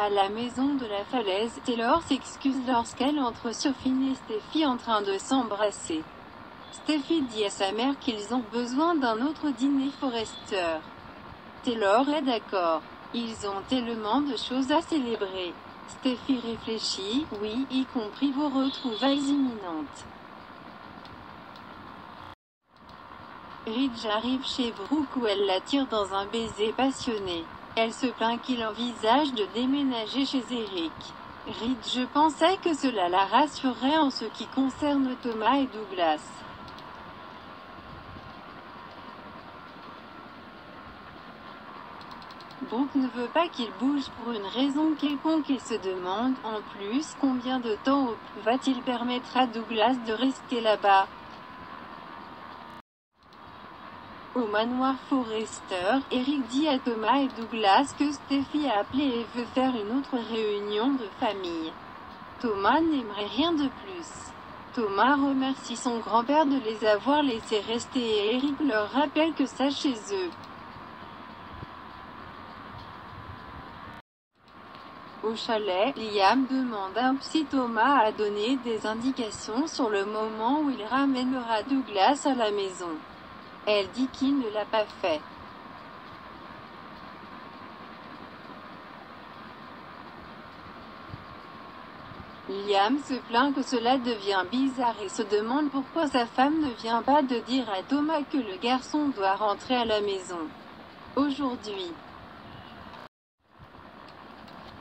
À la maison de la falaise, Taylor s'excuse lorsqu'elle entre sur Finn et Steffy en train de s'embrasser. Steffy dit à sa mère qu'ils ont besoin d'un autre dîner Forrester. Taylor est d'accord. Ils ont tellement de choses à célébrer. Steffy réfléchit, oui, y compris vos retrouvailles imminentes. Ridge arrive chez Brooke où elle l'attire dans un baiser passionné. Elle se plaint qu'il envisage de déménager chez Eric. Ridge pensait que cela la rassurerait en ce qui concerne Thomas et Douglas. Brooke ne veut pas qu'il bouge pour une raison quelconque et se demande, en plus, combien de temps va-t-il permettre à Douglas de rester là-bas. Au manoir Forrester, Eric dit à Thomas et Douglas que Steffy a appelé et veut faire une autre réunion de famille. Thomas n'aimerait rien de plus. Thomas remercie son grand-père de les avoir laissés rester et Eric leur rappelle que c'est chez eux. Au chalet, Liam demande si Thomas a donné des indications sur le moment où il ramènera Douglas à la maison. Elle dit qu'il ne l'a pas fait. Liam se plaint que cela devient bizarre et se demande pourquoi sa femme ne vient pas de dire à Thomas que le garçon doit rentrer à la maison aujourd'hui.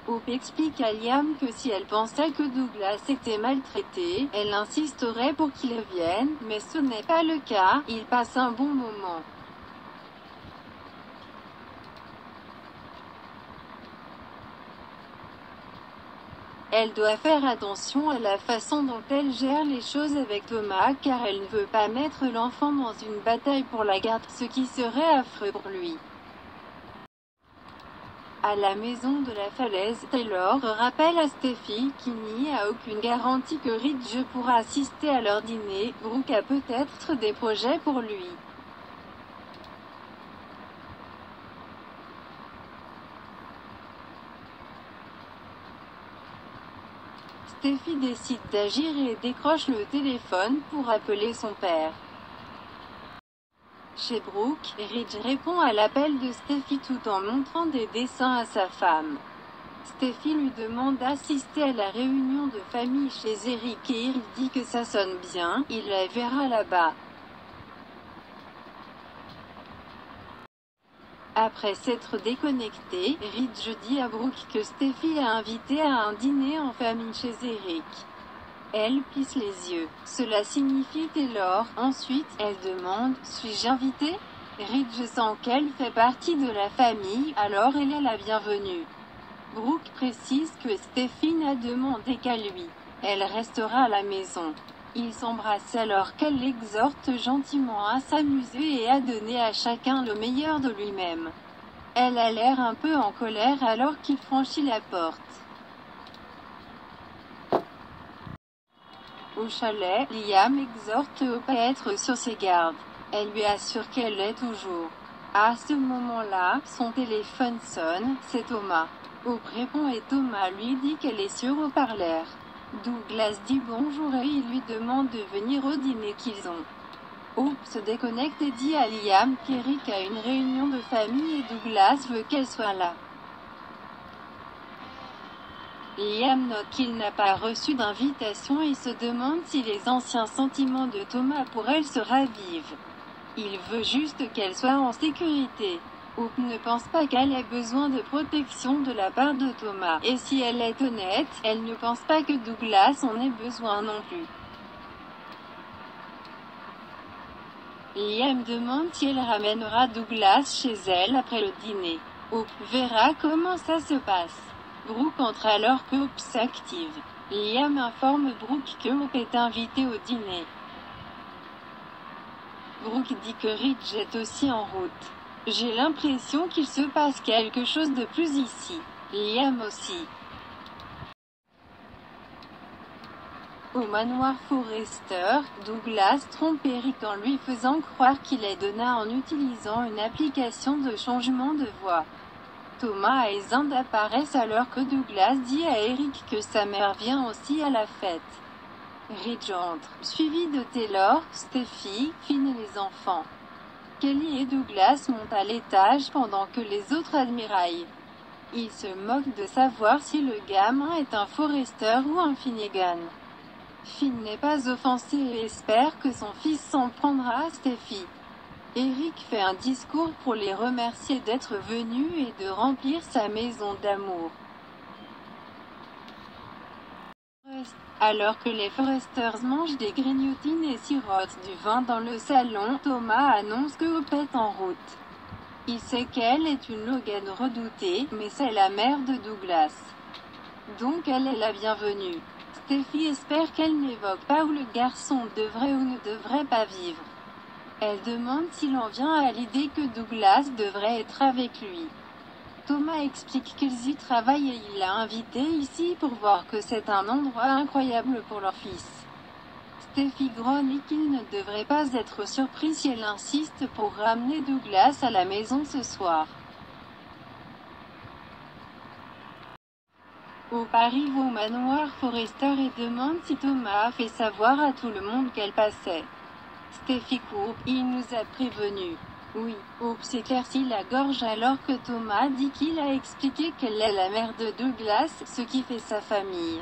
Hope explique à Liam que si elle pensait que Douglas était maltraité, elle insisterait pour qu'il revienne, mais ce n'est pas le cas, il passe un bon moment. Elle doit faire attention à la façon dont elle gère les choses avec Thomas car elle ne veut pas mettre l'enfant dans une bataille pour la garde, ce qui serait affreux pour lui. À la maison de la falaise, Taylor rappelle à Steffy qu'il n'y a aucune garantie que Ridge pourra assister à leur dîner. Brooke a peut-être des projets pour lui. Steffy décide d'agir et décroche le téléphone pour appeler son père. Chez Brooke, Ridge répond à l'appel de Steffy tout en montrant des dessins à sa femme. Steffy lui demande d'assister à la réunion de famille chez Eric et il dit que ça sonne bien, il la verra là-bas. Après s'être déconnecté, Ridge dit à Brooke que Steffy l'a invité à un dîner en famille chez Eric. Elle plisse les yeux. Cela signifie Taylor. Ensuite, elle demande, suis-je invitée? Ridge sent qu'elle fait partie de la famille, alors elle est la bienvenue. Brooke précise que Steffy n'a demandé qu'à lui. Elle restera à la maison. Ils s'embrassent alors qu'elle l'exhorte gentiment à s'amuser et à donner à chacun le meilleur de lui-même. Elle a l'air un peu en colère alors qu'il franchit la porte. Au chalet, Liam exhorte Hope à être sur ses gardes. Elle lui assure qu'elle l'est toujours. À ce moment-là, son téléphone sonne, c'est Thomas. Hope répond et Thomas lui dit qu'elle est sur haut-parleur. Douglas dit bonjour et il lui demande de venir au dîner qu'ils ont. Hope se déconnecte et dit à Liam qu'Eric a une réunion de famille et Douglas veut qu'elle soit là. Liam note qu'il n'a pas reçu d'invitation et se demande si les anciens sentiments de Thomas pour elle se ravivent. Il veut juste qu'elle soit en sécurité. Hope ne pense pas qu'elle ait besoin de protection de la part de Thomas, et si elle est honnête, elle ne pense pas que Douglas en ait besoin non plus. Liam demande si elle ramènera Douglas chez elle après le dîner. Hope verra comment ça se passe. Brooke entre alors que Hope s'active. Liam informe Brooke que Hope est invitée au dîner. Brooke dit que Ridge est aussi en route. J'ai l'impression qu'il se passe quelque chose de plus ici. Liam aussi. Au manoir Forrester, Douglas trompe Eric en lui faisant croire qu'il est Donna en utilisant une application de changement de voix. Thomas et Zand apparaissent alors que Douglas dit à Eric que sa mère vient aussi à la fête. Ridge entre, suivi de Taylor, Steffi, Finn et les enfants. Kelly et Douglas montent à l'étage pendant que les autres admiraillent. Ils se moquent de savoir si le gamin est un Forrester ou un Finnegan. Finn n'est pas offensé et espère que son fils s'en prendra à Steffi. Eric fait un discours pour les remercier d'être venus et de remplir sa maison d'amour. Alors que les Forresters mangent des grignotines et sirotent du vin dans le salon, Thomas annonce que Hope est en route. Il sait qu'elle est une Logan redoutée, mais c'est la mère de Douglas. Donc elle est la bienvenue. Steffi espère qu'elle n'évoque pas où le garçon devrait ou ne devrait pas vivre. Elle demande s'il en vient à l'idée que Douglas devrait être avec lui. Thomas explique qu'ils y travaillent et il l'a invité ici pour voir que c'est un endroit incroyable pour leur fils. Steffi grogne qu'il ne devrait pas être surpris si elle insiste pour ramener Douglas à la maison ce soir. Hope arrive au manoir Forrester et demande si Thomas a fait savoir à tout le monde qu'elle passait. Steffi coupe, il nous a prévenus. Oui, Hope s'éclaircit la gorge alors que Thomas dit qu'il a expliqué qu'elle est la mère de Douglas, ce qui fait sa famille.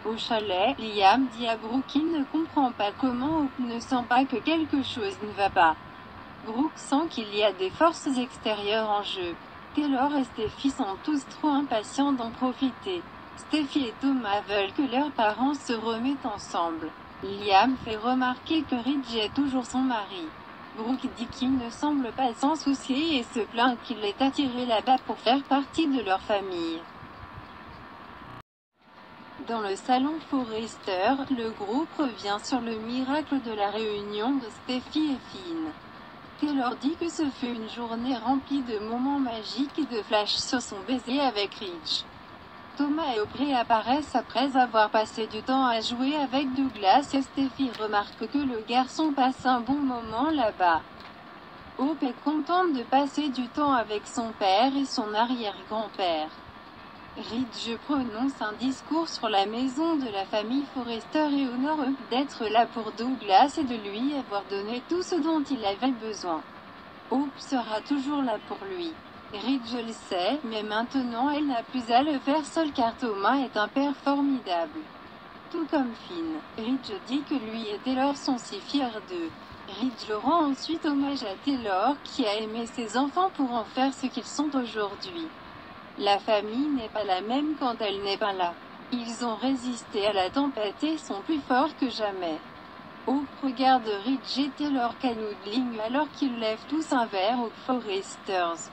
Au chalet, Liam dit à Brooke qu'il ne comprend pas comment Hope ne sent pas que quelque chose ne va pas. Brooke sent qu'il y a des forces extérieures en jeu. Taylor et Steffi sont tous trop impatients d'en profiter. Steffi et Thomas veulent que leurs parents se remettent ensemble. Liam fait remarquer que Ridge est toujours son mari. Brooke dit qu'il ne semble pas s'en soucier et se plaint qu'il ait attiré là-bas pour faire partie de leur famille. Dans le salon Forrester, le groupe revient sur le miracle de la réunion de Steffi et Finn. Taylor dit que ce fut une journée remplie de moments magiques et de flashs sur son baiser avec Ridge. Thomas et Hope apparaissent après avoir passé du temps à jouer avec Douglas et Steffi remarque que le garçon passe un bon moment là-bas. Hope est contente de passer du temps avec son père et son arrière-grand-père. Ridge prononce un discours sur la maison de la famille Forrester et honore Hope d'être là pour Douglas et de lui avoir donné tout ce dont il avait besoin. Hope sera toujours là pour lui. Ridge le sait, mais maintenant elle n'a plus à le faire seule car Thomas est un père formidable. Tout comme Finn, Ridge dit que lui et Taylor sont si fiers d'eux. Ridge le rend ensuite hommage à Taylor, qui a aimé ses enfants pour en faire ce qu'ils sont aujourd'hui. La famille n'est pas la même quand elle n'est pas là. Ils ont résisté à la tempête et sont plus forts que jamais. Hope regarde Ridge et Taylor canoodling alors qu'ils lèvent tous un verre aux Forresters.